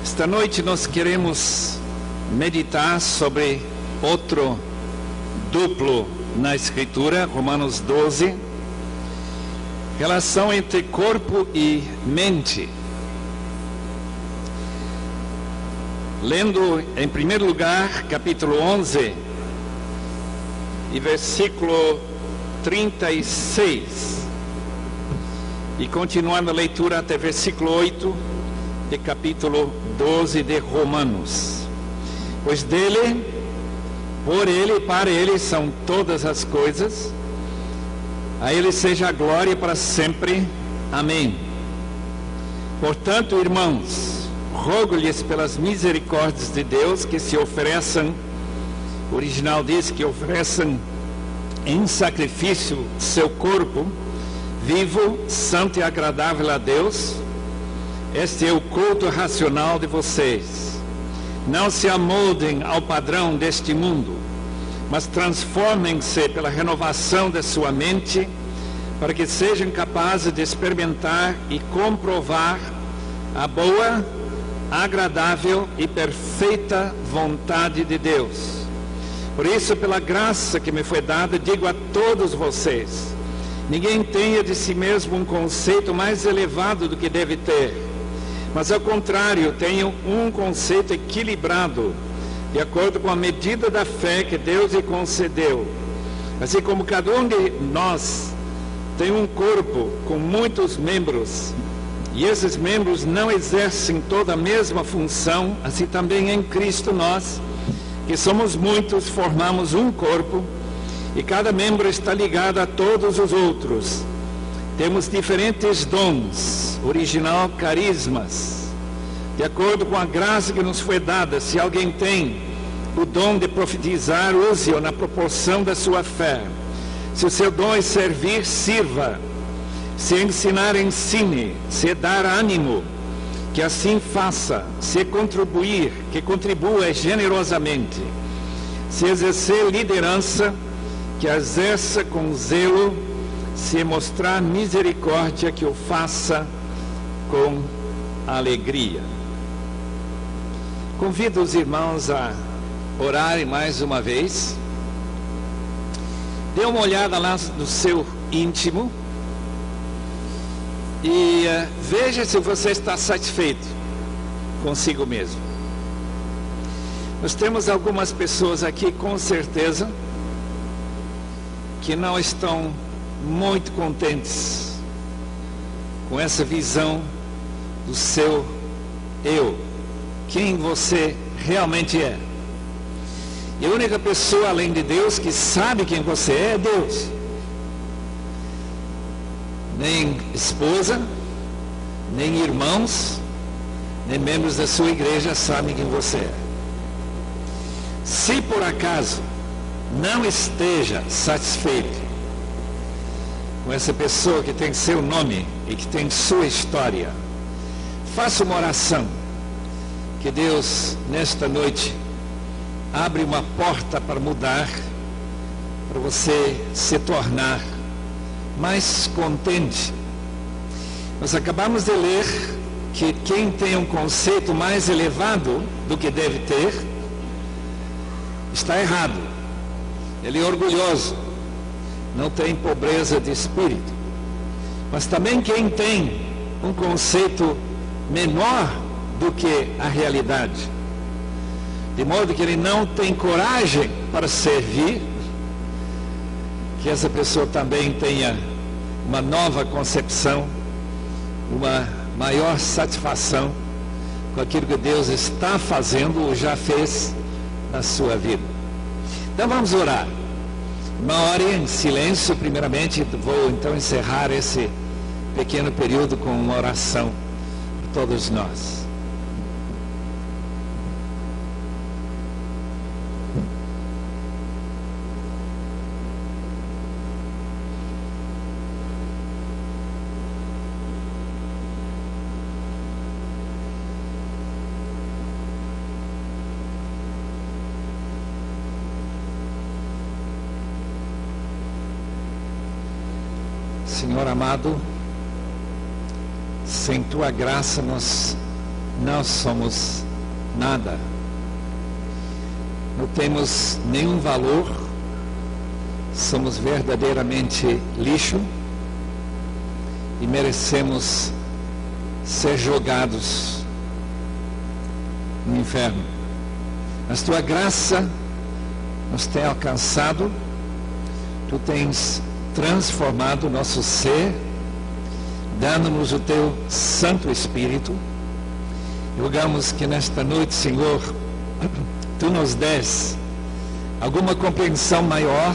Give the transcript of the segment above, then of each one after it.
Esta noite nós queremos meditar sobre outro duplo na Escritura, Romanos 12, relação entre corpo e mente. Lendo em primeiro lugar, capítulo 11, e versículo 36, e continuando a leitura até versículo 8, de capítulo 12 de Romanos. Pois dele, por ele e para ele são todas as coisas, a ele seja a glória para sempre. Amém. Portanto, irmãos, rogo-lhes pelas misericórdias de Deus que se ofereçam, o original diz que ofereçam em sacrifício seu corpo, vivo, santo e agradável a Deus. Este é o culto racional de vocês. Não se amoldem ao padrão deste mundo, mas transformem-se pela renovação de sua mente, para que sejam capazes de experimentar e comprovar a boa, agradável e perfeita vontade de Deus. Por isso, pela graça que me foi dada, digo a todos vocês: ninguém tenha de si mesmo um conceito mais elevado do que deve ter, mas ao contrário, tenham um conceito equilibrado, de acordo com a medida da fé que Deus lhe concedeu. Assim como cada um de nós tem um corpo com muitos membros, e esses membros não exercem toda a mesma função, assim também em Cristo nós, que somos muitos, formamos um corpo, e cada membro está ligado a todos os outros. Temos diferentes dons, original carismas, de acordo com a graça que nos foi dada. Se alguém tem o dom de profetizar, use-o na proporção da sua fé. Se o seu dom é servir, sirva. Se ensinar, ensine. Se dar ânimo, que assim faça. Se contribuir, que contribua generosamente. Se exercer liderança, que exerça com zelo. Se mostrar misericórdia, que o faça com alegria. Convido os irmãos a orarem mais uma vez. Dê uma olhada lá no seu íntimo e veja se você está satisfeito consigo mesmo. Nós temos algumas pessoas aqui, com certeza, que não estão muito contentes com essa visão do seu eu, quem você realmente é. E a única pessoa além de Deus que sabe quem você é Deus. Nem esposa, nem irmãos, nem membros da sua igreja sabem quem você é. Se por acaso não esteja satisfeito com essa pessoa que tem seu nome e que tem sua história, faça uma oração, que Deus nesta noite abre uma porta para mudar, para você se tornar mais contente. Nós acabamos de ler que quem tem um conceito mais elevado do que deve ter, está errado. Ele é orgulhoso, não tem pobreza de espírito. Mas também quem tem um conceito menor do que a realidade, de modo que ele não tem coragem para servir, que essa pessoa também tenha uma nova concepção, uma maior satisfação com aquilo que Deus está fazendo ou já fez na sua vida. Então vamos orar. Uma hora em silêncio. Primeiramente vou então encerrar esse pequeno período com uma oração para todos nós. Senhor amado, sem Tua graça nós nós somos nada. Não temos nenhum valor, somos verdadeiramente lixo e merecemos ser jogados no inferno. Mas tua graça nos tem alcançado, tu tens transformado o nosso ser, dando-nos o teu Santo Espírito. Rogamos que nesta noite, Senhor, tu nos des alguma compreensão maior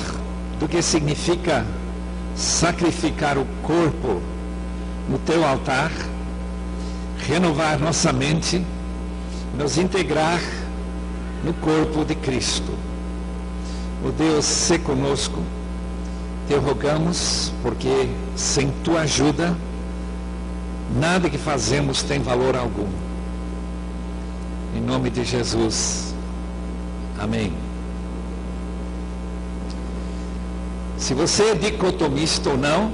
do que significa sacrificar o corpo no teu altar, renovar nossa mente, nos integrar no corpo de Cristo. Ó Deus, sê conosco, te rogamos, porque sem tua ajuda, nada que fazemos tem valor algum. Em nome de Jesus, amém. Se você é dicotomista ou não,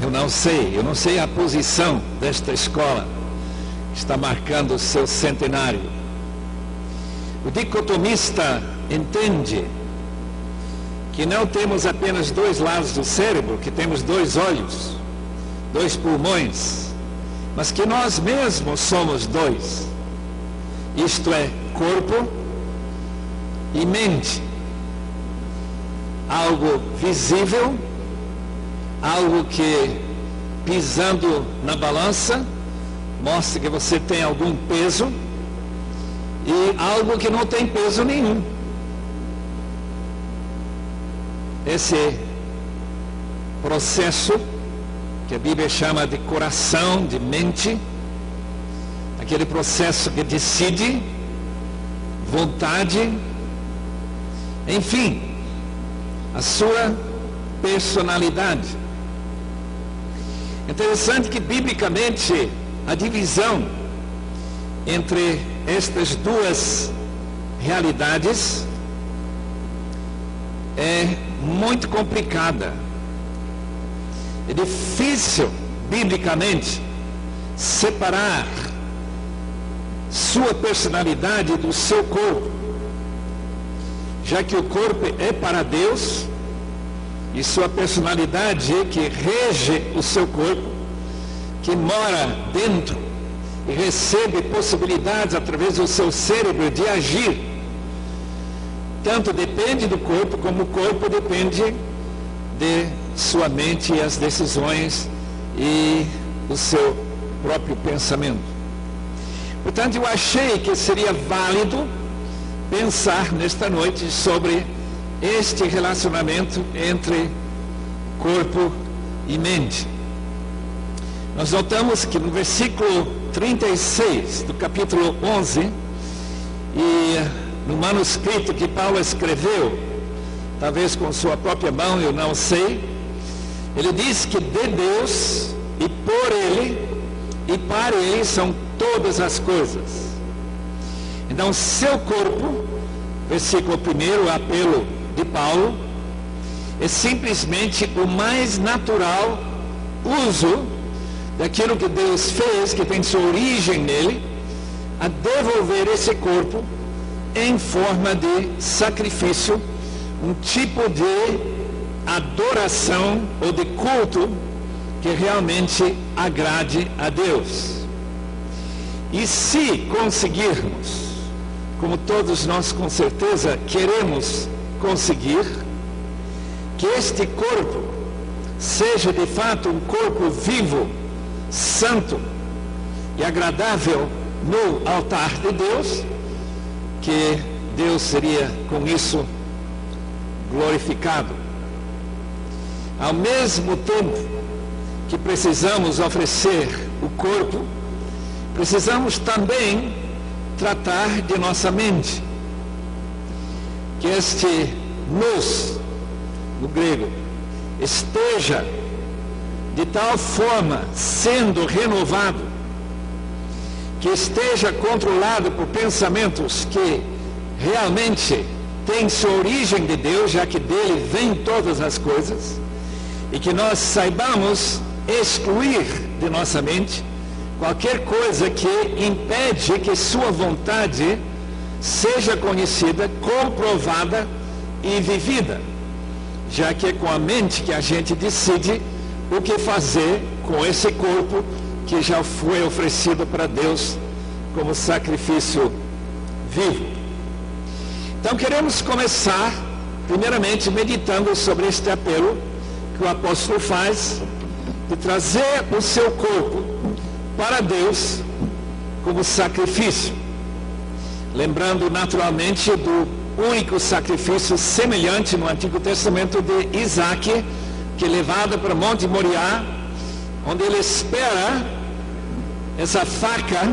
eu não sei a posição desta escola que está marcando o seu centenário. O dicotomista entende que não temos apenas dois lados do cérebro, que temos dois olhos, dois pulmões, mas que nós mesmos somos dois. Isto é, corpo e mente. Algo visível, algo que, pisando na balança, mostra que você tem algum peso, e algo que não tem peso nenhum. Esse processo que a Bíblia chama de coração, de mente, aquele processo que decide, vontade, enfim, a sua personalidade. Interessante que, biblicamente, a divisão entre estas duas realidades é muito complicada. É difícil, biblicamente, separar sua personalidade do seu corpo, já que o corpo é para Deus e sua personalidade é que rege o seu corpo, que mora dentro e recebe possibilidades através do seu cérebro de agir. Tanto depende do corpo, como o corpo depende de sua mente e as decisões e o seu próprio pensamento. Portanto, eu achei que seria válido pensar nesta noite sobre este relacionamento entre corpo e mente. Nós notamos que no versículo 36 do capítulo 11, e no manuscrito que Paulo escreveu, talvez com sua própria mão, eu não sei, ele diz que de Deus e por Ele e para Ele são todas as coisas. Então, seu corpo, versículo 1, o apelo de Paulo, é simplesmente o mais natural uso daquilo que Deus fez, que tem sua origem nele, a devolver esse corpo em forma de sacrifício, um tipo de adoração ou de culto que realmente agrade a Deus. E se conseguirmos, como todos nós com certeza queremos conseguir, que este corpo seja de fato um corpo vivo, santo e agradável no altar de Deus, que Deus seria com isso glorificado. Ao mesmo tempo que precisamos oferecer o corpo, precisamos também tratar de nossa mente. Que este nous, no grego, esteja de tal forma sendo renovado, que esteja controlado por pensamentos que realmente têm sua origem de Deus, já que dele vêm todas as coisas, e que nós saibamos excluir de nossa mente qualquer coisa que impede que sua vontade seja conhecida, comprovada e vivida, já que é com a mente que a gente decide o que fazer com esse corpo que já foi oferecido para Deus como sacrifício vivo. Então queremos começar primeiramente meditando sobre este apelo que o apóstolo faz de trazer o seu corpo para Deus como sacrifício, lembrando naturalmente do único sacrifício semelhante no Antigo Testamento de Isaac, que é levado para o Monte Moriá, onde ele espera essa faca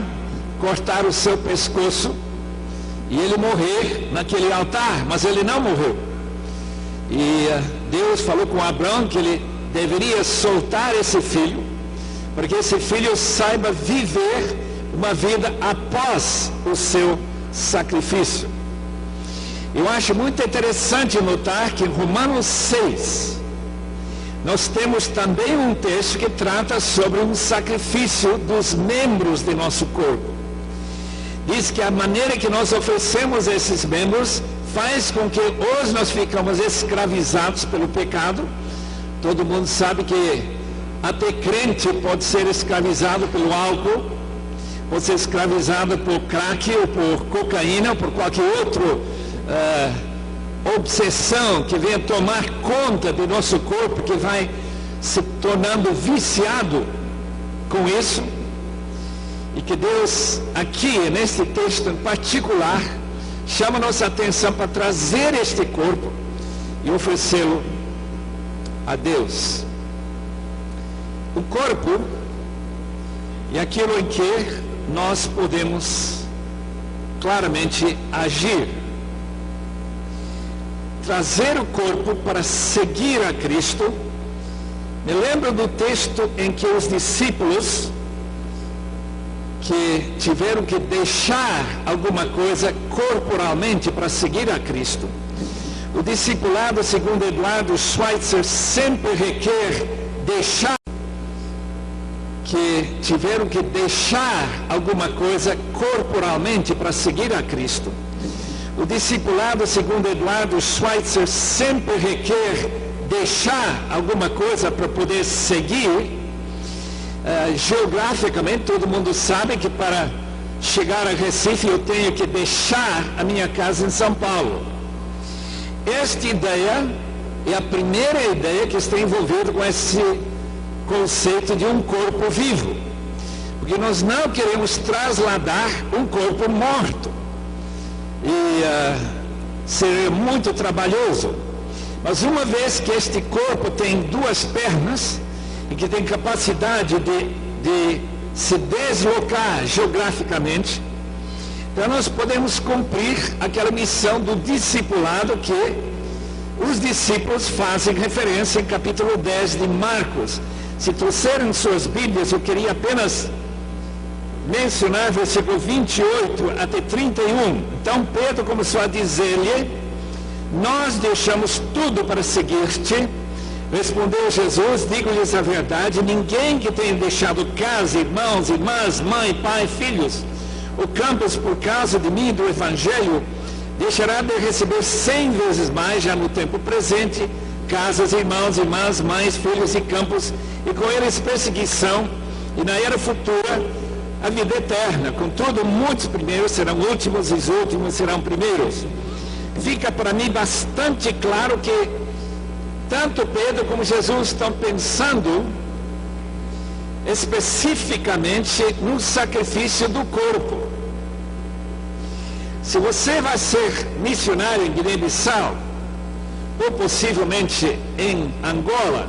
cortar o seu pescoço e ele morrer naquele altar, mas ele não morreu. E Deus falou com Abraão que ele deveria soltar esse filho, para que esse filho saiba viver uma vida após o seu sacrifício. Eu acho muito interessante notar que em Romanos 6, nós temos também um texto que trata sobre um sacrifício dos membros de nosso corpo. Diz que a maneira que nós oferecemos esses membros faz com que hoje nós ficamos escravizados pelo pecado. Todo mundo sabe que até crente pode ser escravizado pelo álcool, pode ser escravizado por crack ou por cocaína ou por qualquer outro obsessão que venha tomar conta do nosso corpo, que vai se tornando viciado com isso. E que Deus aqui, neste texto em particular, chama nossa atenção para trazer este corpo e oferecê-lo a Deus. O corpo é aquilo em que nós podemos claramente agir. Trazer o corpo para seguir a Cristo. Me lembro do texto em que os discípulos que tiveram que deixar alguma coisa corporalmente para seguir a Cristo. O discipulado, segundo Eduardo Schweitzer, sempre requer deixar, que tiveram que deixar alguma coisa corporalmente para seguir a Cristo. O discipulado, segundo Eduardo Schweitzer, sempre requer deixar alguma coisa para poder seguir. Geograficamente, todo mundo sabe que para chegar a Recife eu tenho que deixar a minha casa em São Paulo. Esta ideia é a primeira ideia que está envolvida com esse conceito de um corpo vivo, porque nós não queremos trasladar um corpo morto, e seria muito trabalhoso. Mas uma vez que este corpo tem duas pernas e que tem capacidade de se deslocar geograficamente, então nós podemos cumprir aquela missão do discipulado que os discípulos fazem referência em capítulo 10 de Marcos. Se trouxerem suas Bíblias, eu queria apenas mencionar versículo 28 até 31. Então Pedro começou a dizer-lhe: nós deixamos tudo para seguir-te. Respondeu Jesus: digo-lhes a verdade, ninguém que tenha deixado casa, irmãos, irmãs, mãe, pai, filhos, ou campos por causa de mim e do Evangelho, deixará de receber 100 vezes mais já no tempo presente, casas, irmãos, irmãs, mães, filhos e campos, e com eles perseguição, e na era futura a vida eterna. Contudo, muitos primeiros serão últimos e os últimos serão primeiros. Fica para mim bastante claro que tanto Pedro como Jesus estão pensando especificamente no sacrifício do corpo. Se você vai ser missionário em Guiné-Bissau, ou possivelmente em Angola,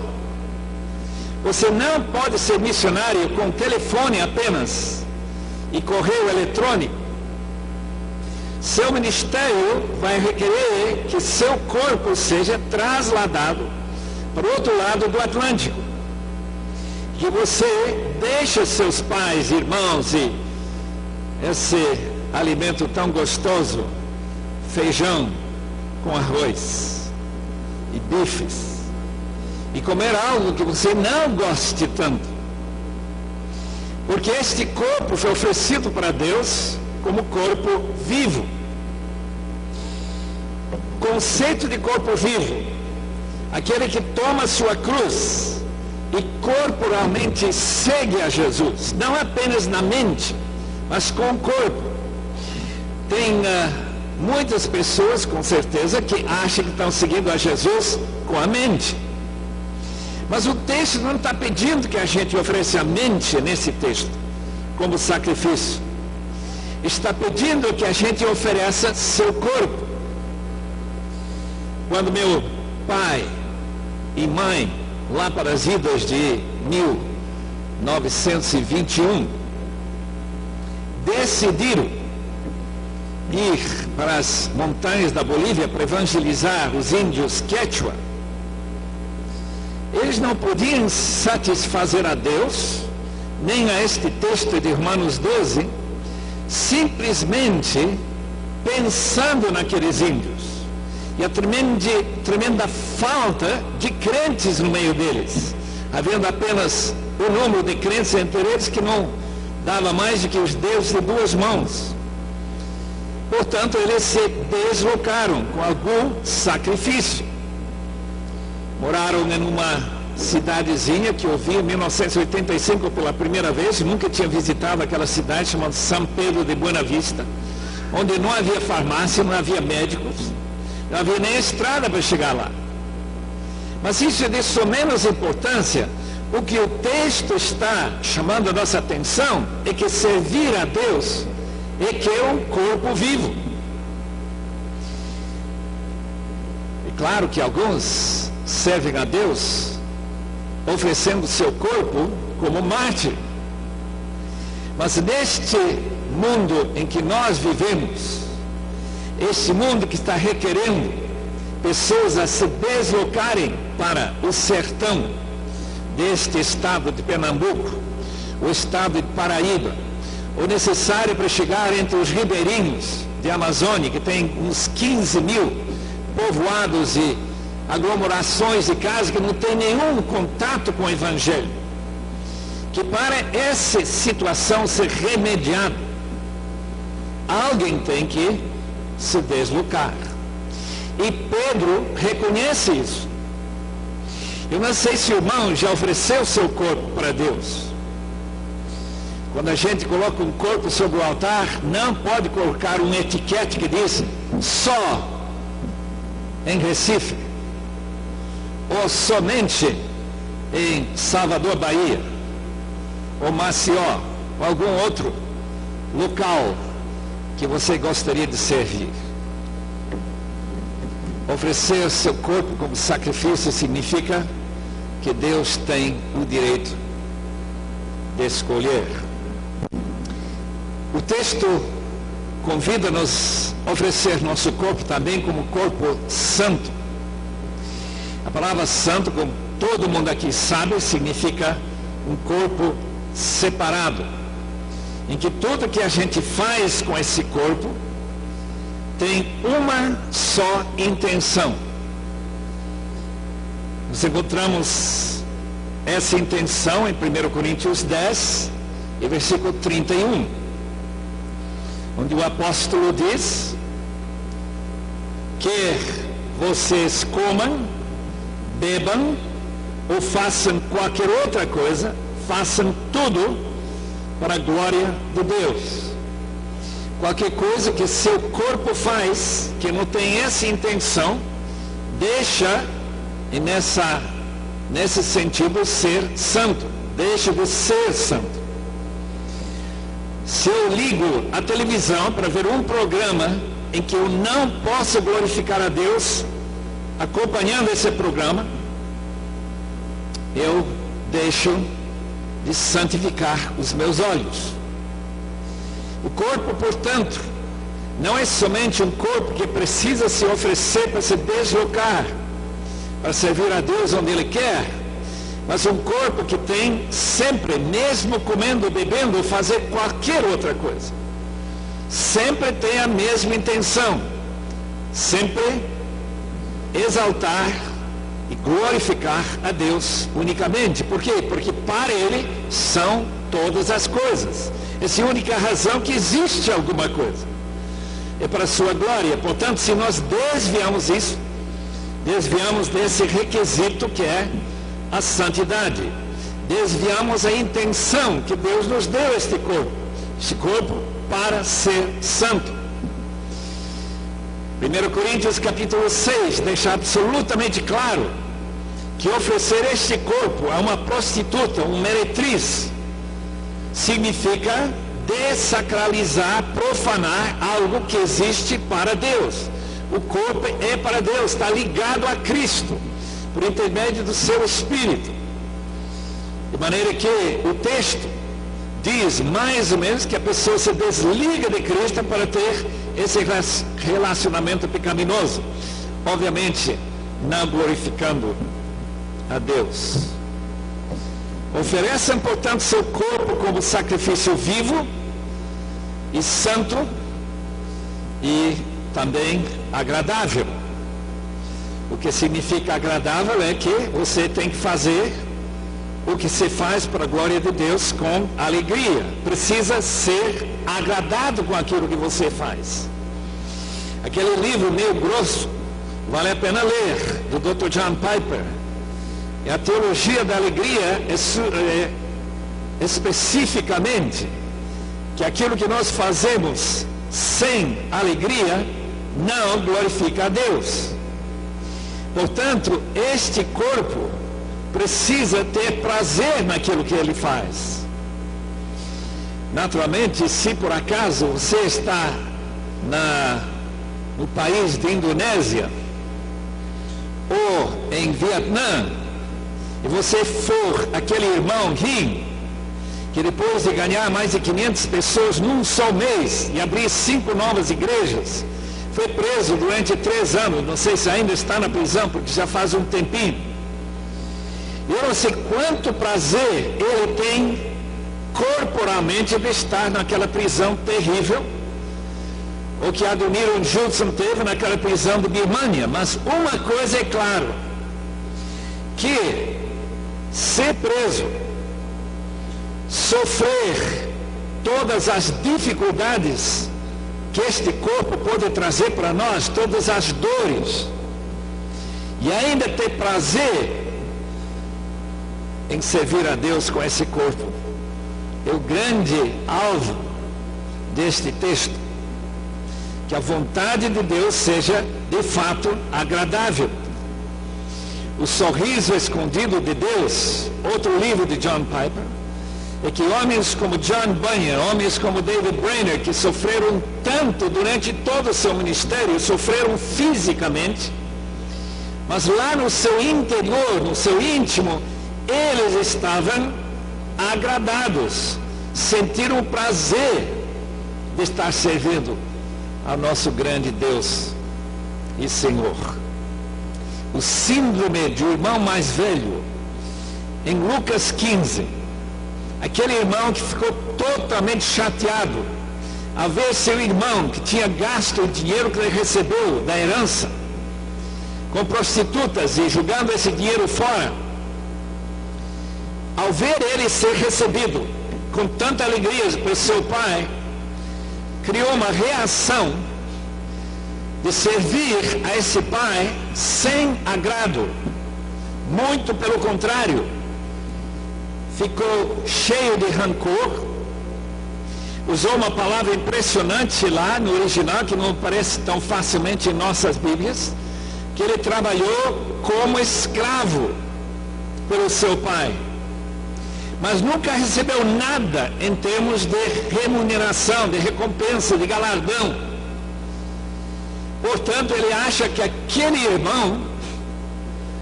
você não pode ser missionário com telefone apenas e correio eletrônico. Seu ministério vai requerer que seu corpo seja trasladado para o outro lado do Atlântico. Que você deixe seus pais, irmãos e esse alimento tão gostoso, feijão com arroz e bifes, e comer algo que você não goste tanto. Porque este corpo foi oferecido para Deus como corpo vivo. Conceito de corpo vivo: aquele que toma sua cruz e corporalmente segue a Jesus, não apenas na mente, mas com o corpo. Tem muitas pessoas, com certeza, que acham que estão seguindo a Jesus com a mente. Mas o texto não está pedindo que a gente ofereça a mente nesse texto como sacrifício. Está pedindo que a gente ofereça seu corpo. Quando meu pai e mãe, lá para as idas de 1921, decidiram ir para as montanhas da Bolívia para evangelizar os índios Quechua, eles não podiam satisfazer a Deus, nem a este texto de Romanos 12, simplesmente pensando naqueles índios e a tremenda falta de crentes no meio deles, havendo apenas o número de crentes entre eles que não dava mais do que os dedos de duas mãos. Portanto, eles se deslocaram com algum sacrifício. Moraram em uma cidadezinha que eu vi em 1985 pela primeira vez, nunca tinha visitado aquela cidade chamada São Pedro de Buena Vista, onde não havia farmácia, não havia médicos, não havia nem estrada para chegar lá. Mas isso é de menos importância. O que o texto está chamando a nossa atenção é que servir a Deus é que é um corpo vivo. É claro que alguns servem a Deus oferecendo seu corpo como mártir. Mas neste mundo em que nós vivemos, este mundo que está requerendo pessoas a se deslocarem para o sertão deste estado de Pernambuco, o estado de Paraíba, o necessário para chegar entre os ribeirinhos de Amazônia, que tem uns 15 mil povoados e aglomerações de casas que não tem nenhum contato com o Evangelho, que para essa situação ser remediada, alguém tem que se deslocar. E Pedro reconhece isso. Eu não sei se o irmão já ofereceu seu corpo para Deus. Quando a gente coloca um corpo sobre o altar, não pode colocar uma etiquete que diz só em Recife, ou somente em Salvador, Bahia, ou Maceió, ou algum outro local que você gostaria de servir. Oferecer seu corpo como sacrifício significa que Deus tem o direito de escolher. O texto convida-nos a oferecer nosso corpo também como corpo santo. A palavra santo, como todo mundo aqui sabe, significa um corpo separado, em que tudo que a gente faz com esse corpo tem uma só intenção. Nós encontramos essa intenção em 1 Coríntios 10, e versículo 31, onde o apóstolo diz: quer vocês comam, bebam ou façam qualquer outra coisa, façam tudo para a glória de Deus. Qualquer coisa que seu corpo faz, que não tem essa intenção, deixa, e nesse sentido, ser santo. Deixa de ser santo. Se eu ligo a televisão para ver um programa em que eu não posso glorificar a Deus, acompanhando esse programa, eu deixo de santificar os meus olhos. O corpo, portanto, não é somente um corpo que precisa se oferecer para se deslocar, para servir a Deus onde Ele quer, mas um corpo que tem sempre, mesmo comendo, bebendo ou fazer qualquer outra coisa, sempre tem a mesma intenção, sempre exaltar e glorificar a Deus unicamente. Por quê? Porque para Ele são todas as coisas. Essa é a única razão que existe alguma coisa. É para a sua glória. Portanto, se nós desviamos isso, desviamos desse requisito que é a santidade. Desviamos a intenção que Deus nos deu este corpo para ser santo. 1 Coríntios capítulo 6 deixa absolutamente claro que oferecer este corpo a uma prostituta, uma meretriz, significa desacralizar, profanar algo que existe para Deus. O corpo é para Deus, está ligado a Cristo, por intermédio do seu Espírito. De maneira que o texto diz mais ou menos que a pessoa se desliga de Cristo para ter esse relacionamento pecaminoso. Obviamente, não glorificando a Deus. Ofereçam, portanto, seu corpo como sacrifício vivo e santo e também agradável. O que significa agradável é que você tem que fazer o que se faz para a glória de Deus com alegria. Precisa ser agradado com aquilo que você faz. Aquele livro meio grosso, vale a pena ler, do Dr. John Piper. E a teologia da alegria é especificamente que aquilo que nós fazemos sem alegria não glorifica a Deus. Portanto, este corpo precisa ter prazer naquilo que ele faz. Naturalmente, se por acaso você está no país de Indonésia ou em Vietnã e você for aquele irmão Rim que depois de ganhar mais de 500 pessoas num só mês e abrir 5 novas igrejas, foi preso durante 3 anos, não sei se ainda está na prisão porque já faz um tempinho. Eu não sei quanto prazer ele tem corporalmente de estar naquela prisão terrível, ou que Adoniram Judson teve naquela prisão de Birmania. Mas uma coisa é claro, que ser preso, sofrer todas as dificuldades que este corpo pode trazer para nós, todas as dores, e ainda ter prazer em servir a Deus com esse corpo, é o grande alvo deste texto. Que a vontade de Deus seja de fato agradável. O sorriso escondido de Deus, outro livro de John Piper, é que homens como John Bunyan, homens como David Brainerd, que sofreram tanto durante todo o seu ministério, sofreram fisicamente, mas lá no seu interior, no seu íntimo, eles estavam agradados, sentiram o prazer de estar servindo ao nosso grande Deus e Senhor. O síndrome de irmão mais velho, em Lucas 15, aquele irmão que ficou totalmente chateado ao ver seu irmão que tinha gasto o dinheiro que ele recebeu da herança com prostitutas e jogando esse dinheiro fora. Ao ver ele ser recebido com tanta alegria por seu pai, criou uma reação de servir a esse pai sem agrado. Muito pelo contrário, ficou cheio de rancor, usou uma palavra impressionante lá no original, que não aparece tão facilmente em nossas Bíblias, que ele trabalhou como escravo pelo seu pai, mas nunca recebeu nada em termos de remuneração, de recompensa, de galardão. Portanto, ele acha que aquele irmão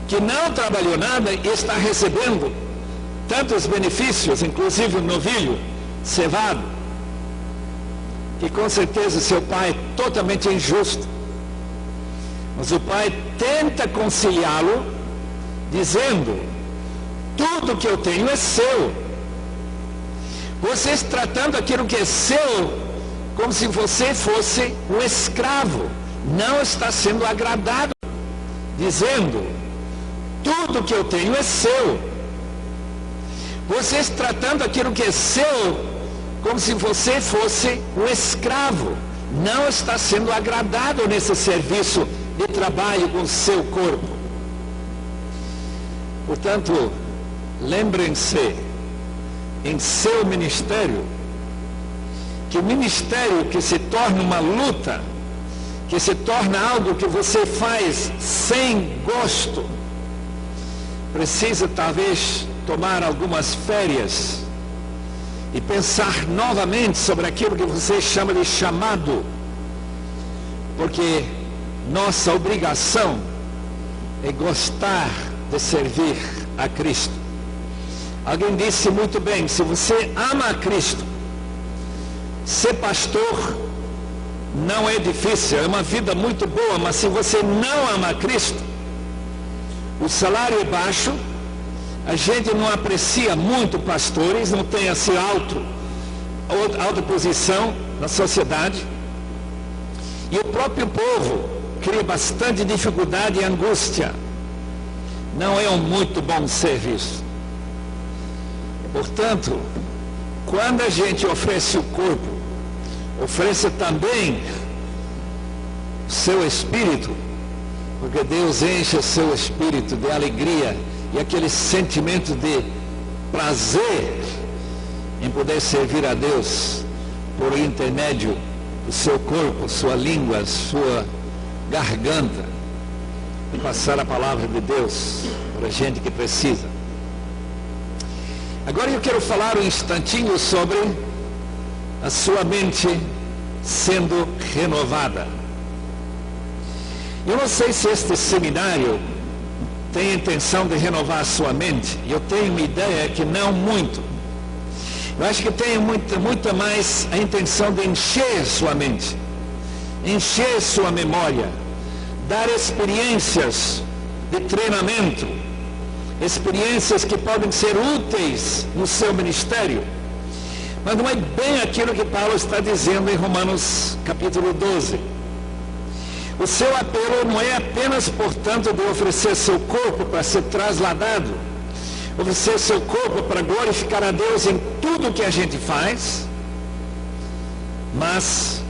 que não trabalhou nada está recebendo tantos benefícios, inclusive o novilho cevado, que com certeza seu pai é totalmente injusto. Mas o pai tenta conciliá-lo, dizendo: tudo que eu tenho é seu. Vocês tratando aquilo que é seu como se você fosse um escravo, não está sendo agradado, dizendo: tudo que eu tenho é seu. Vocês tratando aquilo que é seu como se você fosse um escravo. Não está sendo agradado nesse serviço de trabalho com o seu corpo. Portanto, lembrem-se, em seu ministério, que o ministério que se torna uma luta, que se torna algo que você faz sem gosto, precisa talvez tomar algumas férias e pensar novamente sobre aquilo que você chama de chamado, porque nossa obrigação é gostar de servir a Cristo. Alguém disse muito bem: se você ama a Cristo, ser pastor não é difícil, é uma vida muito boa, mas se você não ama a Cristo, o salário é baixo, a gente não aprecia muito pastores, não tem assim alta posição na sociedade, e o próprio povo cria bastante dificuldade e angústia. Não é um muito bom serviço. Portanto, quando a gente oferece o corpo, ofereça também o seu espírito, porque Deus enche o seu espírito de alegria e aquele sentimento de prazer em poder servir a Deus por intermédio do seu corpo, sua língua, sua garganta, e passar a palavra de Deus para a gente que precisa. Agora eu quero falar um instantinho sobre a sua mente sendo renovada. Eu não sei se este seminário tem a intenção de renovar a sua mente. Eu tenho uma ideia que não muito. Eu acho que tem muito mais a intenção de encher sua mente, encher sua memória, dar experiências de treinamento, experiências que podem ser úteis no seu ministério. Mas não é bem aquilo que Paulo está dizendo em Romanos capítulo 12. O seu apelo não é apenas, portanto, de oferecer seu corpo para ser trasladado, oferecer seu corpo para glorificar a Deus em tudo que a gente faz, mas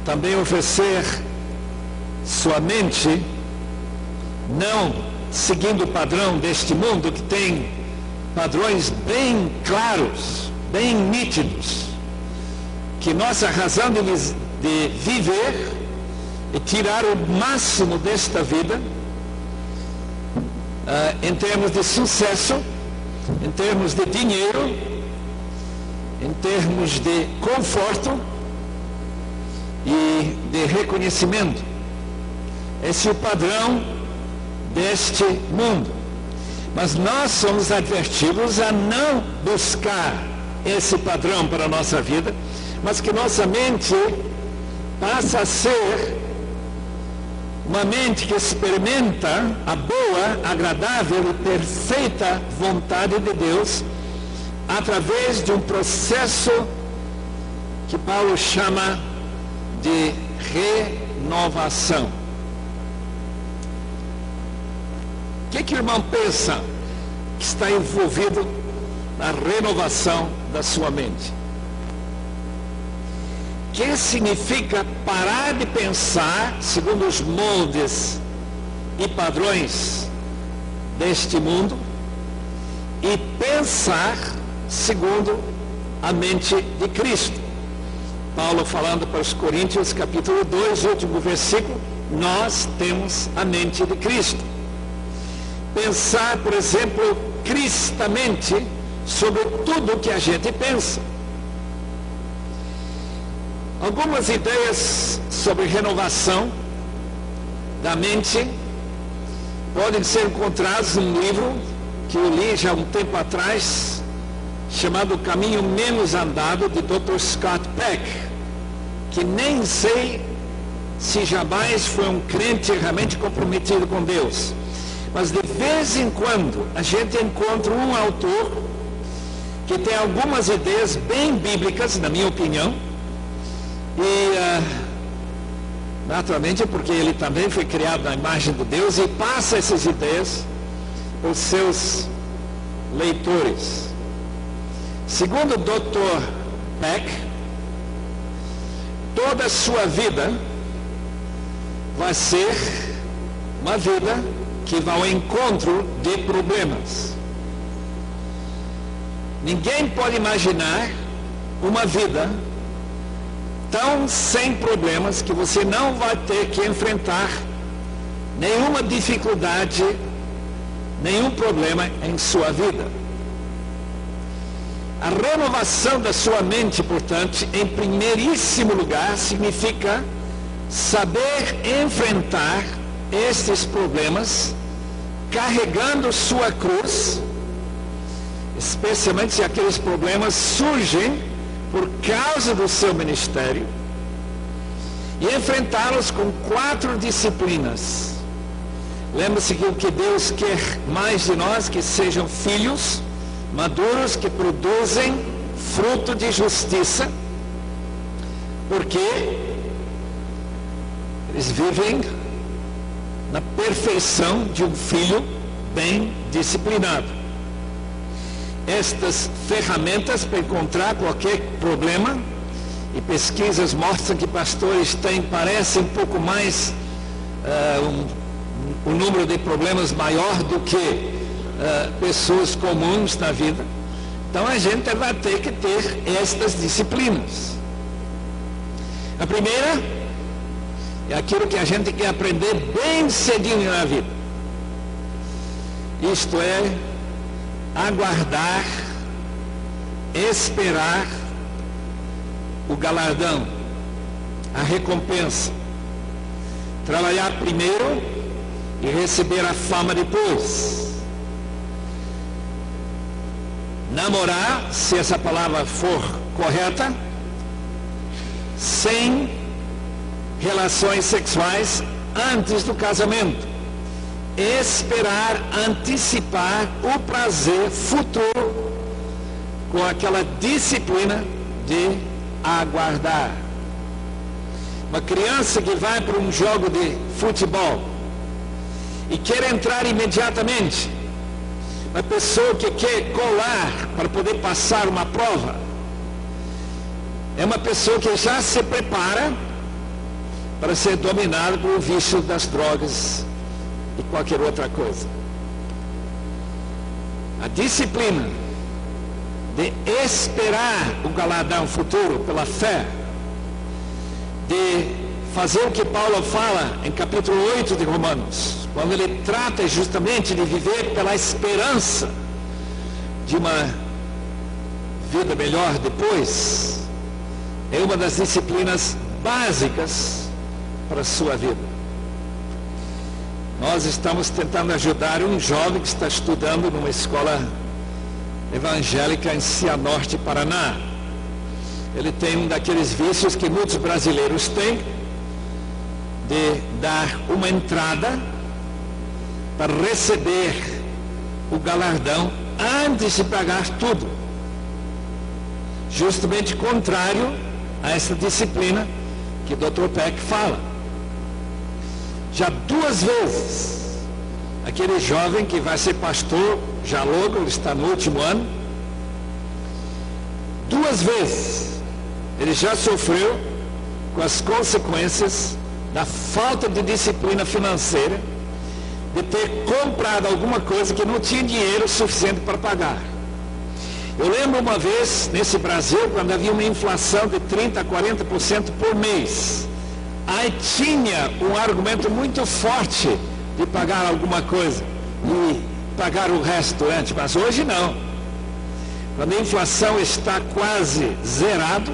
também oferecer sua mente, não seguindo o padrão deste mundo, que tem padrões bem claros, bem nítidos, que nossa razão de viver e tirar o máximo desta vida, em termos de sucesso, em termos de dinheiro, em termos de conforto e de reconhecimento. Esse é o padrão deste mundo. Mas nós somos advertidos a não buscar esse padrão para a nossa vida, mas que nossa mente passa a ser uma mente que experimenta a boa, agradável e perfeita vontade de Deus através de um processo que Paulo chama de renovação. O que o irmão pensa que está envolvido na renovação da sua mente? O que significa parar de pensar segundo os moldes e padrões deste mundo e pensar segundo a mente de Cristo? Paulo falando para os Coríntios, capítulo 2, último versículo: nós temos a mente de Cristo. Pensar, por exemplo, cristamente sobre tudo o que a gente pensa. Algumas ideias sobre renovação da mente podem ser encontradas num livro que eu li já há um tempo atrás, chamado O Caminho Menos Andado, de Dr. Scott Peck, que nem sei se jamais foi um crente realmente comprometido com Deus. Mas de vez em quando a gente encontra um autor que tem algumas ideias bem bíblicas, na minha opinião, e naturalmente porque ele também foi criado na imagem de Deus e passa essas ideias aos seus leitores. Segundo o Dr. Peck, toda a sua vida vai ser uma vida que vai ao encontro de problemas. Ninguém pode imaginar uma vida tão sem problemas que você não vai ter que enfrentar nenhuma dificuldade, nenhum problema em sua vida. A renovação da sua mente, portanto, em primeiríssimo lugar, significa saber enfrentar estes problemas, carregando sua cruz, especialmente se aqueles problemas surgem por causa do seu ministério, e enfrentá-los com 4 disciplinas. Lembre-se que o que Deus quer mais de nós, que sejam filhos maduros que produzem fruto de justiça, porque eles vivem na perfeição de um filho bem disciplinado. Estas ferramentas para encontrar qualquer problema, e pesquisas mostram que pastores parecem um pouco mais um número de problemas maior do que pessoas comuns na vida. Então a gente vai ter que ter estas disciplinas. A primeira é aquilo que a gente quer aprender bem cedinho na vida. Isto é, aguardar, esperar o galardão, a recompensa. Trabalhar primeiro e receber a fama depois. Namorar, se essa palavra for correta, sem relações sexuais antes do casamento. Esperar, antecipar o prazer futuro com aquela disciplina de aguardar. Uma criança que vai para um jogo de futebol e quer entrar imediatamente, uma pessoa que quer colar para poder passar uma prova, é uma pessoa que já se prepara para ser dominada pelo vício das drogas e qualquer outra coisa. A disciplina de esperar o galardão futuro pela fé, de fazer o que Paulo fala em capítulo 8 de Romanos, quando ele trata justamente de viver pela esperança de uma vida melhor depois, é uma das disciplinas básicas para a sua vida. Nós estamos tentando ajudar um jovem que está estudando numa escola evangélica em Cianorte, Paraná. Ele tem um daqueles vícios que muitos brasileiros têm, de dar uma entrada para receber o galardão antes de pagar tudo. Justamente contrário a essa disciplina que o Dr. Peck fala. Já 2 vezes, aquele jovem que vai ser pastor, já logo, ele está no último ano, 2 vezes, ele já sofreu com as consequências da falta de disciplina financeira, de ter comprado alguma coisa que não tinha dinheiro suficiente para pagar. Eu lembro uma vez, nesse Brasil, quando havia uma inflação de 30% a 40% por mês, aí tinha um argumento muito forte de pagar alguma coisa e pagar o resto antes, mas hoje não. Quando a inflação está quase zerado,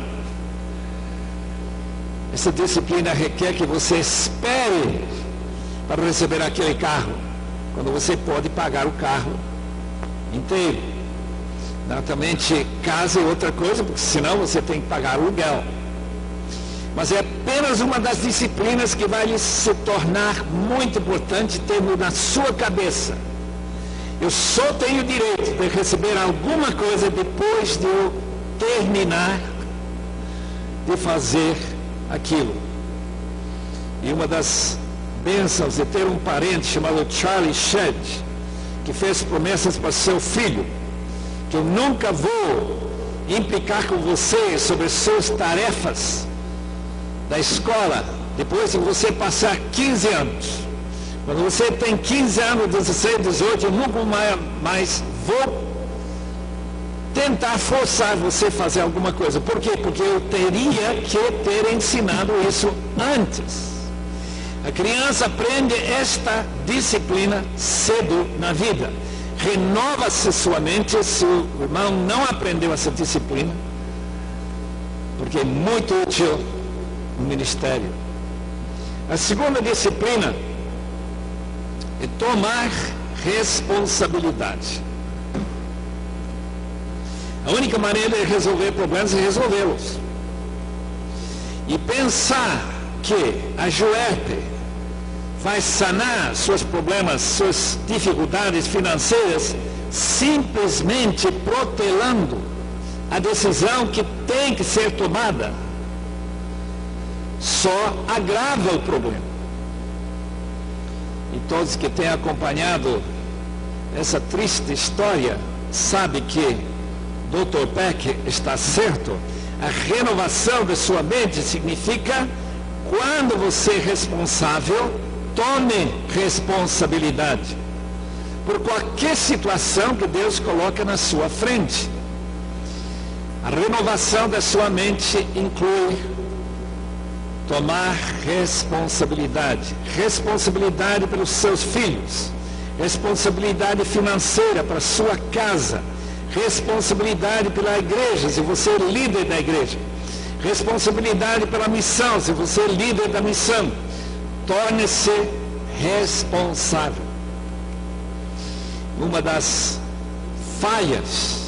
essa disciplina requer que você espere para receber aquele carro, quando você pode pagar o carro inteiro. Naturalmente, casa é outra coisa, porque senão você tem que pagar aluguel. Mas é apenas uma das disciplinas que vai lhe se tornar muito importante, tendo na sua cabeça: eu só tenho direito de receber alguma coisa depois de eu terminar de fazer aquilo. E uma das bênçãos de ter um parente chamado Charlie Shedd, que fez promessas para seu filho, que eu nunca vou implicar com você sobre suas tarefas da escola, depois de você passar 15 anos. Quando você tem 15 anos, 16, 18, eu nunca mais vou tentar forçar você a fazer alguma coisa. Por quê? Porque eu teria que ter ensinado isso antes. A criança aprende esta disciplina cedo na vida. Renova-se sua mente se o irmão não aprendeu essa disciplina, porque é muito útil no ministério. A segunda disciplina é tomar responsabilidade. A única maneira de resolver problemas é resolvê-los. E pensar que a Juerp vai sanar seus problemas, suas dificuldades financeiras, simplesmente protelando a decisão que tem que ser tomada, só agrava o problema. E todos que têm acompanhado essa triste história sabem que Dr. Peck está certo. A renovação de sua mente significa quando você é responsável, tome responsabilidade por qualquer situação que Deus coloca na sua frente. A renovação da sua mente inclui tomar responsabilidade. Responsabilidade pelos seus filhos, responsabilidade financeira para a sua casa, responsabilidade pela igreja, se você é líder da igreja, responsabilidade pela missão, se você é líder da missão. Torne-se responsável. Uma das falhas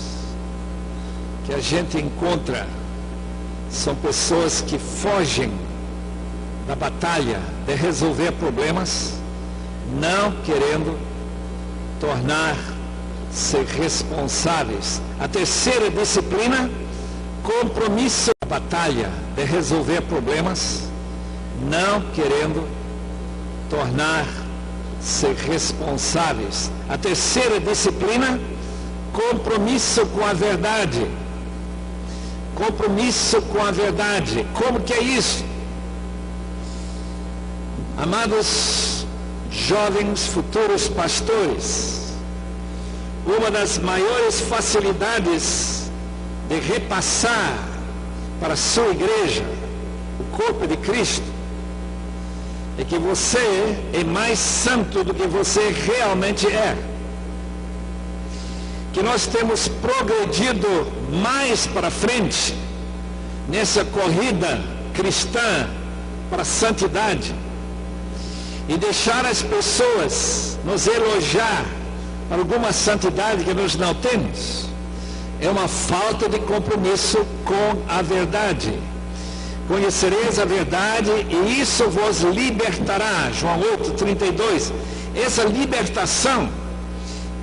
que a gente encontra são pessoas que fogem da batalha de resolver problemas, não querendo tornar-se responsáveis. A terceira disciplina, compromisso da batalha de resolver problemas, não querendo tornar-se responsáveis. A terceira disciplina, compromisso com a verdade. Compromisso com a verdade. Como que é isso? Amados jovens futuros pastores, uma das maiores facilidades de repassar para a sua igreja o corpo de Cristo é que você é mais santo do que você realmente é. Que nós temos progredido mais para frente nessa corrida cristã para a santidade e deixar as pessoas nos elogiar por alguma santidade que nós não temos é uma falta de compromisso com a verdade. Conhecereis a verdade e isso vos libertará. João 8:32. Essa libertação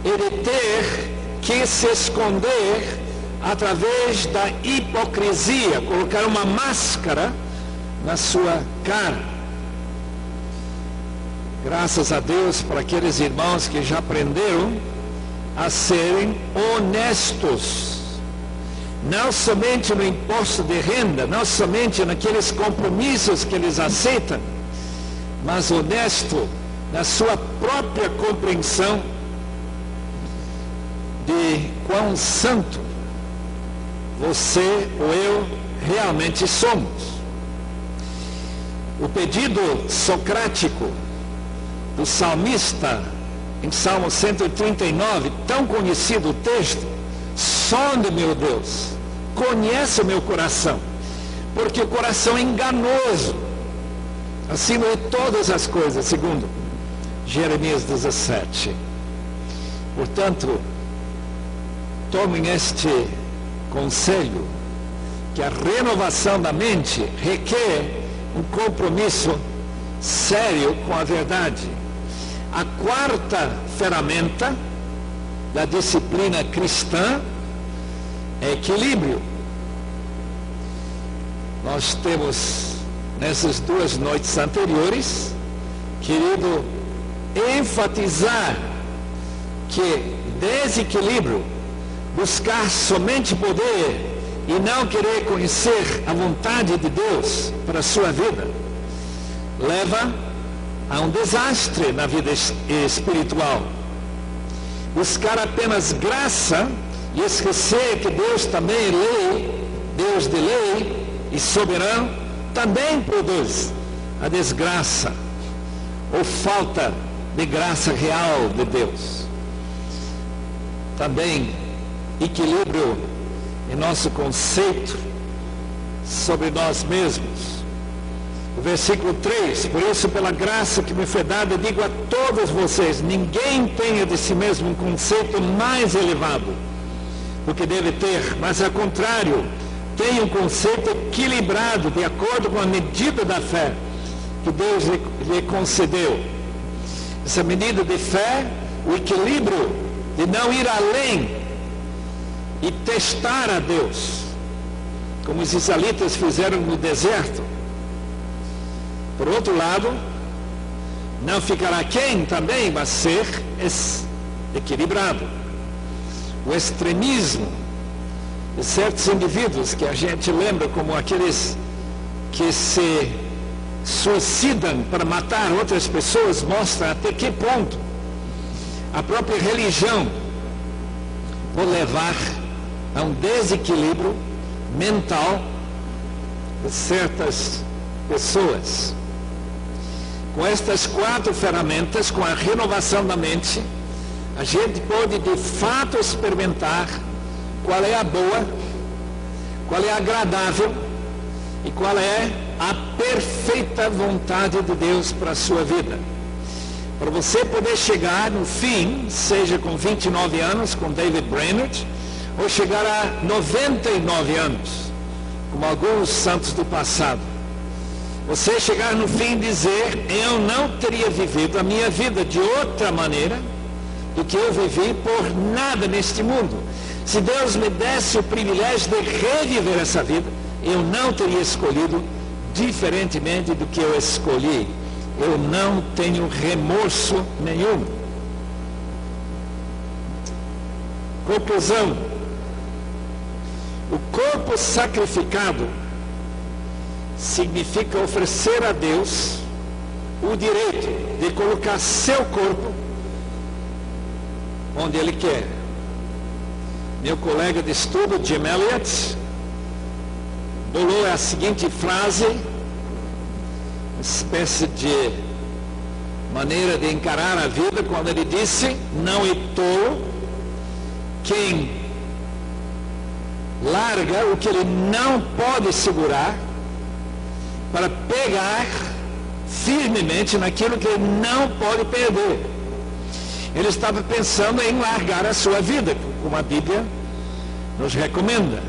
é de ter que se esconder através da hipocrisia, colocar uma máscara na sua cara. Graças a Deus por aqueles irmãos que já aprenderam a serem honestos. Não somente no imposto de renda, não somente naqueles compromissos que eles aceitam, mas honesto na sua própria compreensão de quão santo você ou eu realmente somos. O pedido socrático do salmista em Salmo 139, tão conhecido o texto: sonde, meu Deus, conhece o meu coração, porque o coração é enganoso acima de todas as coisas, segundo Jeremias 17. Portanto, tomem este conselho, que a renovação da mente requer um compromisso sério com a verdade. A quarta ferramenta da disciplina cristã é equilíbrio. Nós temos, nessas 2 noites anteriores, querido enfatizar que desequilíbrio, buscar somente poder e não querer conhecer a vontade de Deus para a sua vida, leva a um desastre na vida espiritual. Buscar apenas graça e esquecer que Deus também é lei, Deus de lei e soberano, também produz a desgraça ou falta de graça real de Deus. Também equilíbrio em nosso conceito sobre nós mesmos. O versículo 3, por isso, pela graça que me foi dada, digo a todos vocês, ninguém tenha de si mesmo um conceito mais elevado do que deve ter, mas ao contrário, tenha um conceito equilibrado, de acordo com a medida da fé que Deus lhe concedeu. Essa medida de fé, o equilíbrio de não ir além e testar a Deus, como os israelitas fizeram no deserto. Por outro lado, não ficar aquém também, mas ser equilibrado. O extremismo de certos indivíduos que a gente lembra como aqueles que se suicidam para matar outras pessoas, mostra até que ponto a própria religião pode levar a um desequilíbrio mental de certas pessoas. Com estas 4 ferramentas, com a renovação da mente, a gente pode de fato experimentar qual é a boa, qual é a agradável e qual é a perfeita vontade de Deus para a sua vida. Para você poder chegar no fim, seja com 29 anos, com David Brainerd, ou chegar a 99 anos, como alguns santos do passado. Você chegar no fim e dizer, eu não teria vivido a minha vida de outra maneira do que eu vivi por nada neste mundo. Se Deus me desse o privilégio de reviver essa vida, eu não teria escolhido diferentemente do que eu escolhi. Eu não tenho remorso nenhum. Conclusão. O corpo sacrificado significa oferecer a Deus o direito de colocar seu corpo onde Ele quer. Meu colega de estudo, Jim Elliot, bolou a seguinte frase, uma espécie de maneira de encarar a vida, quando ele disse, não é tolo quem larga o que ele não pode segurar para pegar firmemente naquilo que ele não pode perder. Ele estava pensando em largar a sua vida, como a Bíblia nos recomenda,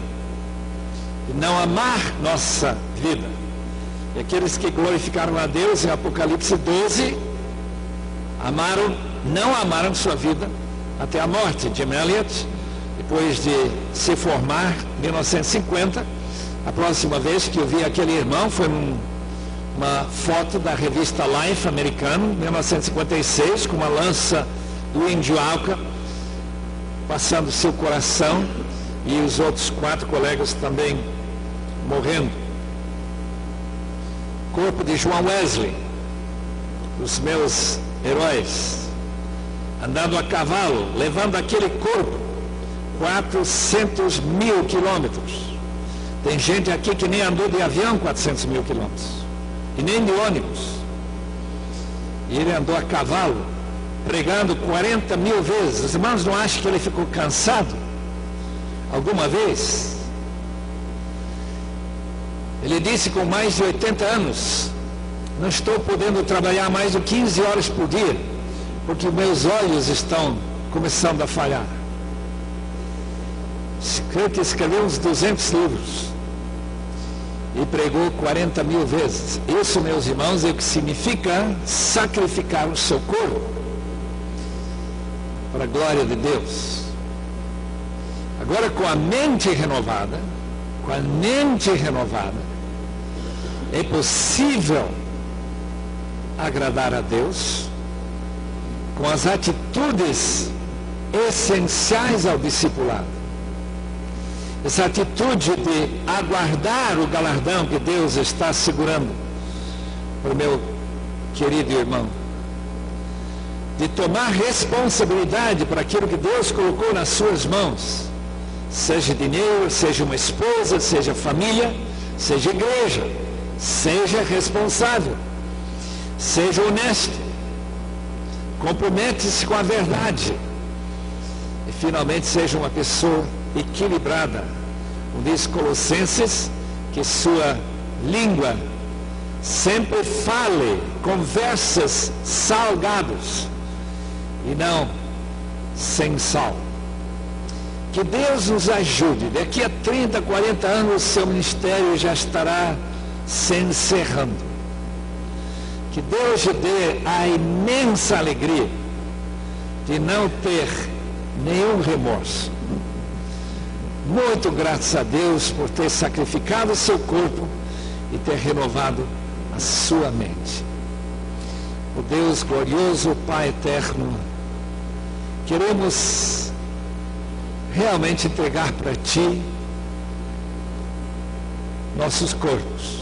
e não amar nossa vida. E aqueles que glorificaram a Deus em Apocalipse 12 não amaram sua vida até a morte. Jim Elliot, depois de se formar em 1950, a próxima vez que eu vi aquele irmão foi uma foto da revista Life americana, 1956, com uma lança do índio Alca passando seu coração, e os outros 4 colegas também morrendo. Corpo de João Wesley, os meus heróis, andando a cavalo, levando aquele corpo 400 mil quilômetros. Tem gente aqui que nem andou de avião 400 mil quilômetros, e nem de ônibus. E ele andou a cavalo, pregando 40 mil vezes. Os irmãos não acham que ele ficou cansado alguma vez? Ele disse, com mais de 80 anos, não estou podendo trabalhar mais de 15 horas por dia, porque meus olhos estão começando a falhar. Creio que escreveu uns 200 livros e pregou 40 mil vezes. Isso, meus irmãos, é o que significa sacrificar o seu corpo para a glória de Deus. Agora, com a mente renovada, é possível agradar a Deus com as atitudes essenciais ao discipulado. essa atitude de aguardar o galardão que Deus está segurando para o meu querido irmão, de tomar responsabilidade para aquilo que Deus colocou nas suas mãos, seja dinheiro, seja uma esposa, seja família, seja igreja, seja responsável, seja honesto, compromete-se com a verdade e finalmente seja uma pessoa equilibrada. Como diz Colossenses, que sua língua sempre fale conversas salgadas e não sem sal. Que Deus nos ajude. Daqui a 30, 40 anos o seu ministério já estará se encerrando. Que Deus lhe dê a imensa alegria de não ter nenhum remorso. Muito graças a Deus por ter sacrificado o seu corpo e ter renovado a sua mente. O Deus glorioso, Pai eterno, queremos realmente entregar para Ti nossos corpos.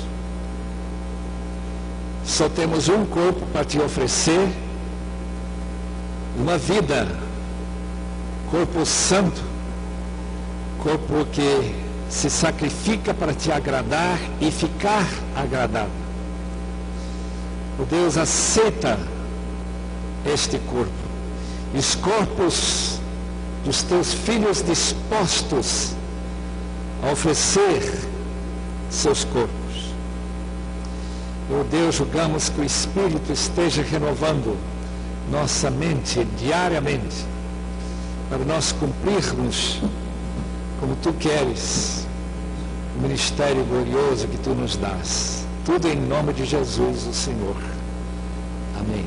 Só temos um corpo para Te oferecer, uma vida, corpo santo, corpo que se sacrifica para Te agradar e ficar agradável. O Deus aceita este corpo, e os corpos dos Teus filhos dispostos a oferecer seus corpos. Oh Deus, rogamos que o Espírito esteja renovando nossa mente diariamente, para nós cumprirmos como Tu queres o ministério glorioso que Tu nos dás. Tudo em nome de Jesus, o Senhor. Amém.